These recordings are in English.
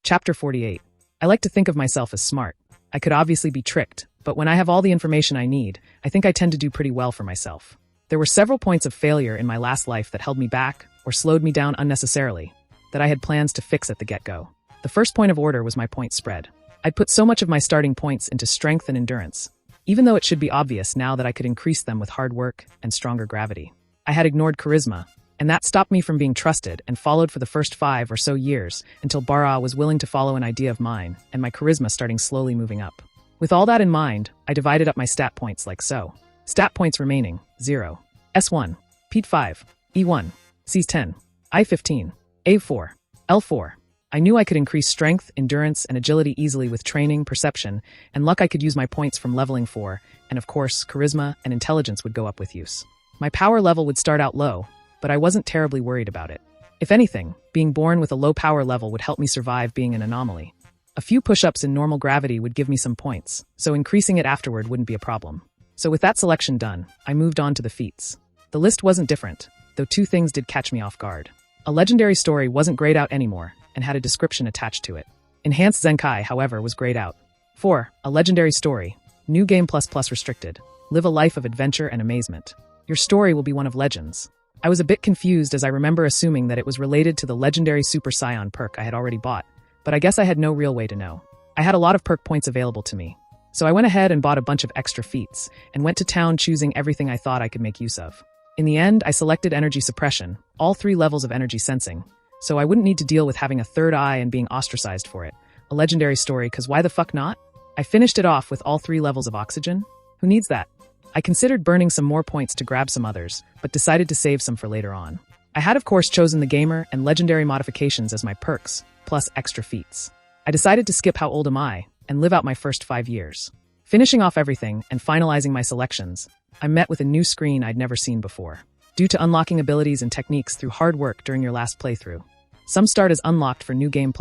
Chapter 48. I like to think of myself as smart. I could obviously be tricked, but when I have all the information I need, I think I tend to do pretty well for myself. There were several points of failure in my last life that held me back or slowed me down unnecessarily, that I had plans to fix at the get-go. The first point of order was my point spread. I'd put so much of my starting points into strength and endurance, even though it should be obvious now that I could increase them with hard work and stronger gravity. I had ignored charisma, and that stopped me from being trusted and followed for the first 5 or so years until Bara was willing to follow an idea of mine and my charisma starting slowly moving up. With all that in mind, I divided up my stat points like so. Stat points remaining, 0. S1, Pete 5, E1, Cs 10, I15, A4, L4. I knew I could increase strength, endurance, and agility easily with training, perception, and luck. I could use my points from leveling 4, and of course, charisma and intelligence would go up with use. My power level would start out low, but I wasn't terribly worried about it. If anything, being born with a low power level would help me survive being an anomaly. A few push-ups in normal gravity would give me some points, so increasing it afterward wouldn't be a problem. So with that selection done, I moved on to the feats. The list wasn't different, though 2 things did catch me off guard. A legendary story wasn't grayed out anymore, and had a description attached to it. Enhanced Zenkai, however, was grayed out. 4. A legendary story. New game ++ restricted. Live a life of adventure and amazement. Your story will be one of legends. I was a bit confused as I remember assuming that it was related to the legendary Super Scion perk I had already bought, but I guess I had no real way to know. I had a lot of perk points available to me, so I went ahead and bought a bunch of extra feats, and went to town choosing everything I thought I could make use of. In the end, I selected energy suppression, all 3 levels of energy sensing, so I wouldn't need to deal with having a third eye and being ostracized for it. A legendary story, cause why the fuck not? I finished it off with all 3 levels of oxygen. Who needs that? I considered burning some more points to grab some others, but decided to save some for later on. I had of course chosen the gamer and legendary modifications as my perks, plus extra feats. I decided to skip how old am I, and live out my first 5 years. Finishing off everything and finalizing my selections, I met with a new screen I'd never seen before. Due to unlocking abilities and techniques through hard work during your last playthrough. Some start as unlocked for New Game ++.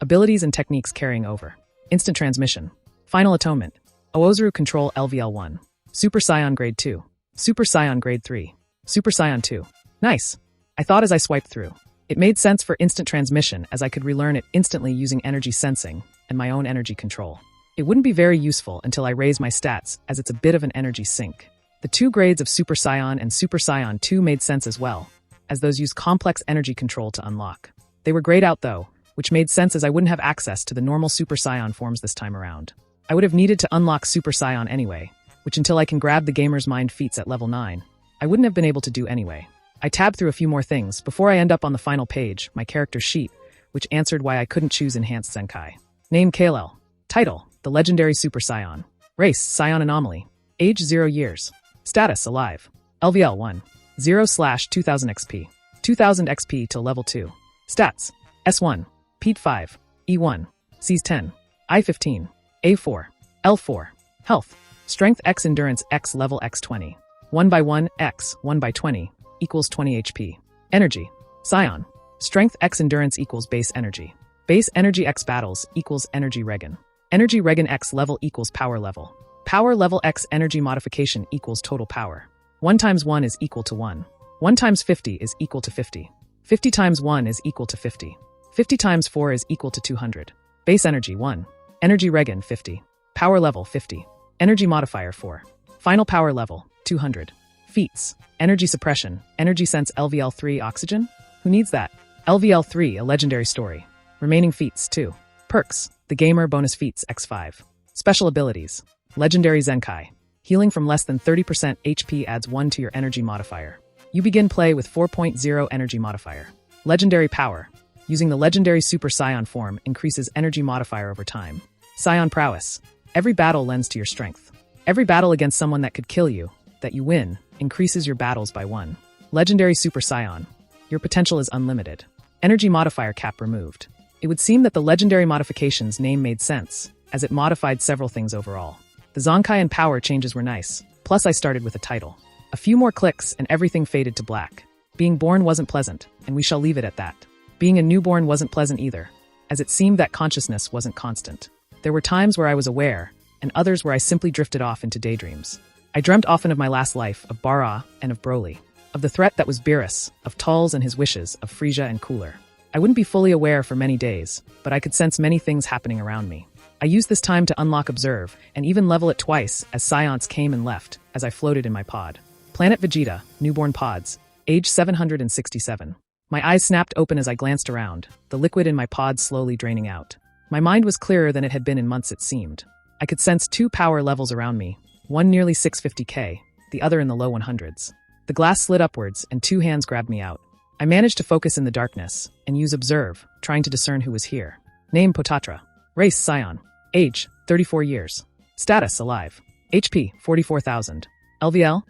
Abilities and techniques carrying over. Instant Transmission. Final Atonement. Oozuru Control LVL1. Super Scion Grade 2. Super Scion Grade 3. Super Scion 2. Nice. I thought as I swiped through. It made sense for instant transmission as I could relearn it instantly using energy sensing and my own energy control. It wouldn't be very useful until I raise my stats as it's a bit of an energy sink. The 2 grades of Super Scion and Super Scion 2 made sense as well, as those use complex energy control to unlock. They were grayed out though, which made sense as I wouldn't have access to the normal Super Scion forms this time around. I would have needed to unlock Super Scion anyway, which until I can grab the Gamer's Mind feats at level 9, I wouldn't have been able to do anyway. I tabbed through a few more things before I end up on the final page, my character sheet, which answered why I couldn't choose Enhanced Zenkai. Name Kll. Title, the legendary Super Scion. Race, Scion Anomaly. Age 0 years. Status, alive. LVL 1. 0/2000 XP. 2000 XP till level 2. Stats, S1. Pete 5. E1. Cs 10. I15. A4. L4. Health. Strength X Endurance X Level X 20. 1/1 X 1/20 equals 20 HP. Energy. Scion. Strength X Endurance equals Base Energy. Base Energy X Battles equals Energy Regen. Energy Regen X Level equals Power Level. Power Level X Energy Modification equals Total Power. 1 times 1 is equal to 1. 1 times 50 is equal to 50. 50 times 1 is equal to 50. 50 times 4 is equal to 200. Base Energy 1. Energy Regen 50. Power Level 50. Energy Modifier 4. Final Power Level 200. Feats. Energy Suppression. Energy Sense LVL 3 Oxygen? Who needs that? LVL 3 A Legendary Story. Remaining feats 2. Perks. The Gamer Bonus Feats X5. Special Abilities. Legendary Zenkai. Healing from less than 30% HP adds 1 to your energy modifier. You begin play with 4.0 energy modifier. Legendary Power. Using the legendary Super Scion form increases energy modifier over time. Scion Prowess. Every battle lends to your strength. Every battle against someone that could kill you, that you win, increases your battles by 1. Legendary Super Scion. Your potential is unlimited. Energy modifier cap removed. It would seem that the legendary modification's name made sense, as it modified several things overall. The Zonkai and power changes were nice, plus I started with a title. A few more clicks and everything faded to black. Being born wasn't pleasant, and we shall leave it at that. Being a newborn wasn't pleasant either, as it seemed that consciousness wasn't constant. There were times where I was aware, and others where I simply drifted off into daydreams. I dreamt often of my last life, of Bara and of Broly, of the threat that was Beerus, of Tulls and his wishes, of Frisia and Cooler. I wouldn't be fully aware for many days, but I could sense many things happening around me. I used this time to unlock Observe, and even level it twice as scions came and left as I floated in my pod. Planet Vegeta, newborn pods, age 767. My eyes snapped open as I glanced around, the liquid in my pod slowly draining out. My mind was clearer than it had been in months it seemed. I could sense 2 power levels around me, one nearly 650k, the other in the low 100s. The glass slid upwards and 2 hands grabbed me out. I managed to focus in the darkness and use Observe, trying to discern who was here. Name Potatra. Race Scion. Age 34 years. Status alive. HP 44,000. LVL?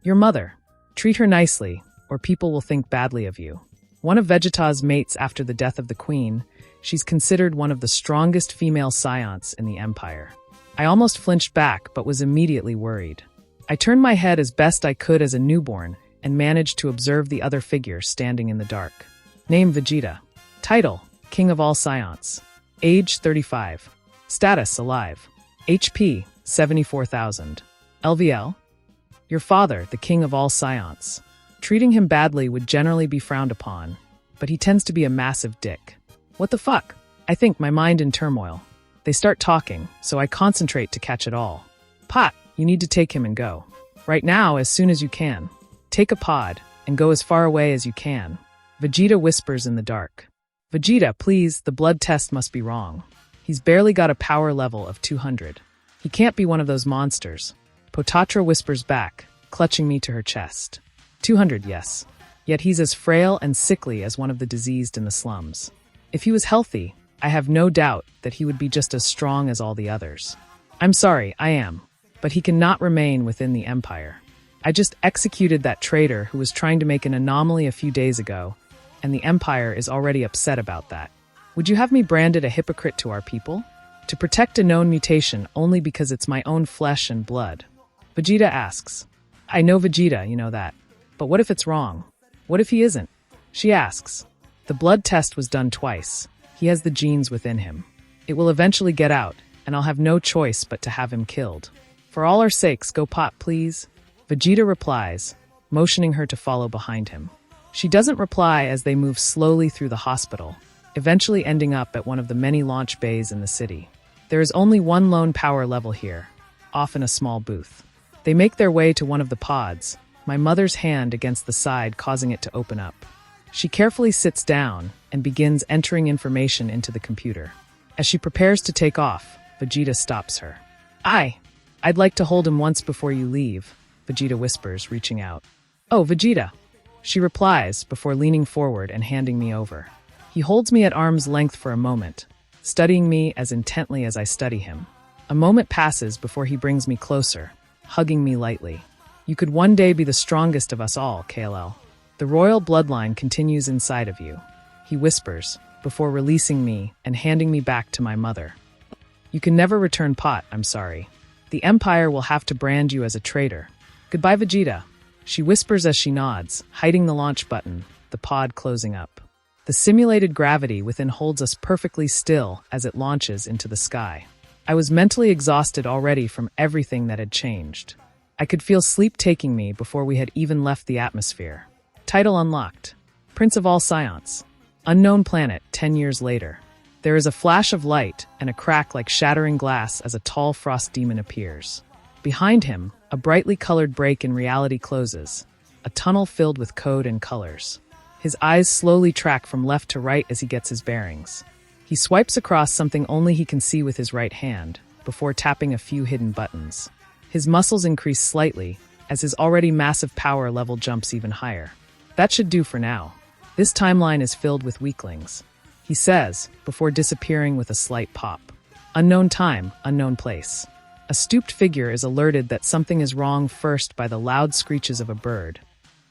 Your mother. Treat her nicely, or people will think badly of you. One of Vegeta's mates after the death of the queen, she's considered one of the strongest female scions in the Empire. I almost flinched back, but was immediately worried. I turned my head as best I could as a newborn and managed to observe the other figure standing in the dark. Name Vegeta. Title, King of all Scions. Age 35. Status alive. HP 74,000. LVL? Your father, the king of all scions. Treating him badly would generally be frowned upon, but he tends to be a massive dick. What the fuck? I think, my mind in turmoil. They start talking, so I concentrate to catch it all. Pot, you need to take him and go. Right now, as soon as you can. Take a pod, and go as far away as you can. Vegeta whispers in the dark. Vegeta, please, the blood test must be wrong. He's barely got a power level of 200. He can't be one of those monsters. Potatra whispers back, clutching me to her chest. 200, yes. Yet he's as frail and sickly as one of the diseased in the slums. If he was healthy, I have no doubt that he would be just as strong as all the others. I'm sorry, I am. But he cannot remain within the Empire. I just executed that traitor who was trying to make an anomaly a few days ago, and the Empire is already upset about that. Would you have me branded a hypocrite to our people? To protect a known mutation only because it's my own flesh and blood? Vegeta asks. I know Vegeta, you know that. But what if it's wrong? What if he isn't? She asks. The blood test was done twice. He has the genes within him. It will eventually get out, and I'll have no choice but to have him killed. For all our sakes, go Pot, please. Vegeta replies, motioning her to follow behind him. She doesn't reply as they move slowly through the hospital, eventually ending up at one of the many launch bays in the city. There is only one lone power level here, off in a small booth. They make their way to one of the pods, my mother's hand against the side causing it to open up. She carefully sits down and begins entering information into the computer. As she prepares to take off, Vegeta stops her. I'd like to hold him once before you leave, Vegeta whispers, reaching out. Oh, Vegeta, she replies before leaning forward and handing me over. He holds me at arm's length for a moment, studying me as intently as I study him. A moment passes before he brings me closer, hugging me lightly. You could one day be the strongest of us all, KLL. The royal bloodline continues inside of you, he whispers, before releasing me and handing me back to my mother. You can never return Pot, I'm sorry. The Empire will have to brand you as a traitor. Goodbye, Vegeta, she whispers as she nods, hiding the launch button, the pod closing up. The simulated gravity within holds us perfectly still as it launches into the sky. I was mentally exhausted already from everything that had changed. I could feel sleep taking me before we had even left the atmosphere. Title unlocked. Prince of all Scions. Unknown planet 10 years later. There is a flash of light and a crack like shattering glass as a tall frost demon appears. Behind him, a brightly colored break in reality closes, a tunnel filled with code and colors. His eyes slowly track from left to right as he gets his bearings. He swipes across something only he can see with his right hand, before tapping a few hidden buttons. His muscles increase slightly, as his already massive power level jumps even higher. That should do for now. This timeline is filled with weaklings, he says, before disappearing with a slight pop. Unknown time, unknown place. A stooped figure is alerted that something is wrong first by the loud screeches of a bird,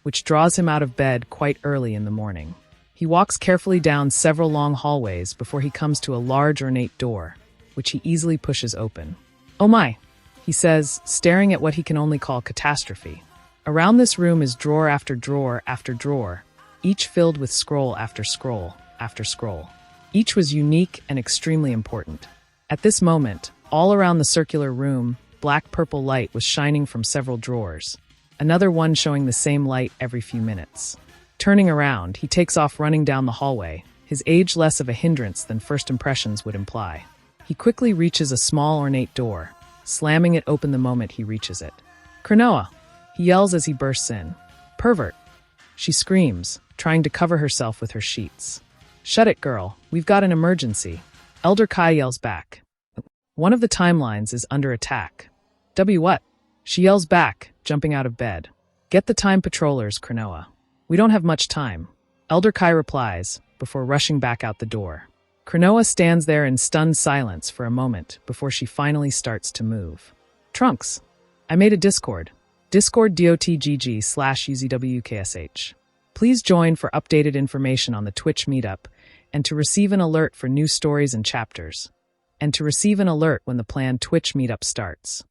which draws him out of bed quite early in the morning. He walks carefully down several long hallways before he comes to a large ornate door, which he easily pushes open. Oh my, he says, staring at what he can only call catastrophe. Around this room is drawer after drawer after drawer, each filled with scroll after scroll after scroll. Each was unique and extremely important. At this moment, all around the circular room, black-purple light was shining from several drawers, another one showing the same light every few minutes. Turning around, he takes off running down the hallway, his age less of a hindrance than first impressions would imply. He quickly reaches a small ornate door, slamming it open the moment he reaches it. "Cronoa!" he yells as he bursts in. "Pervert!" She screams, trying to cover herself with her sheets. "Shut it, girl. We've got an emergency." Elder Kai yells back. "One of the timelines is under attack." What?" She yells back, jumping out of bed. "Get the time patrollers, Cronoa. We don't have much time." Elder Kai replies, before rushing back out the door. Cronoa stands there in stunned silence for a moment before she finally starts to move. "Trunks, I made a Discord. Discord.gg/UZWKSH. Please join for updated information on the Twitch meetup and to receive an alert for new stories and chapters, and to receive an alert when the planned Twitch meetup starts.